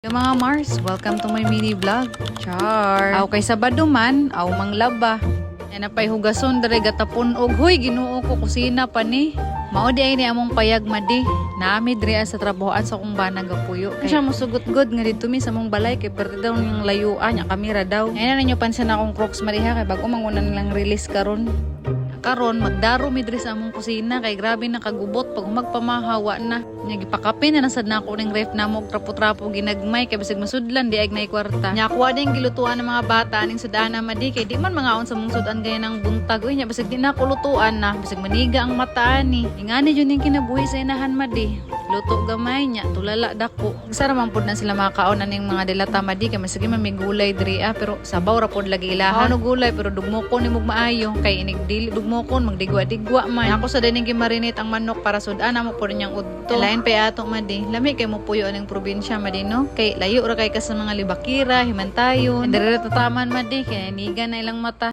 Yung mga Mars, welcome to my mini vlog. Char. Aw kay Sabado man, aw manglaba. Yan na pa'y hugason dere gatapon og huy Ginoo ko kusina pa ni. Mao di ay ni among payag madi. Naami diri sa trabahoan sa kong banang gapuyo. Kay siya mo sugot-god nga dito mi sa mong balay kay perti daw yung layuan nya kamera daw. Ngayon na ninyo pansin akong Crocs mariha kay bago mangunan lang release karon. Karon magdaro mi diri sa among kusina kay grabe nakagubot pag magpamahawa na. Nya gipakapin na nasad na ako ning ref namo og trapo-trapo ginagmay kay bisag masudlan di ay nay kwarta. Nya kuha din gilutuan ng mga bata ning sudana madi kay di man mangaon sa mong sudan gaya ng buntag. Uy nya bisag di na ko lutuan na bisag maniga ang mata ani. Ingani jud ning kinabuhi sa inahan madi. Luto gamay nya tulala dako. Sara man pud na sila makaon ning mga dilata madi kay masigi man may gulay diri pero sabaw ra pud lagi ilahan no gulay pero dugmokon nimog maayo kay inig dili dugmokon magdigwa-digwa man. Ako sa dining gimarinate ang manok para sudana mo pud niyang udto. Lain pa ato madi. Lami kay mo puyo aning probinsya madi no. Kay layo ra kay ka sa mga libakira, himantayon. Diri ra tataman madi kay niga na ilang mata.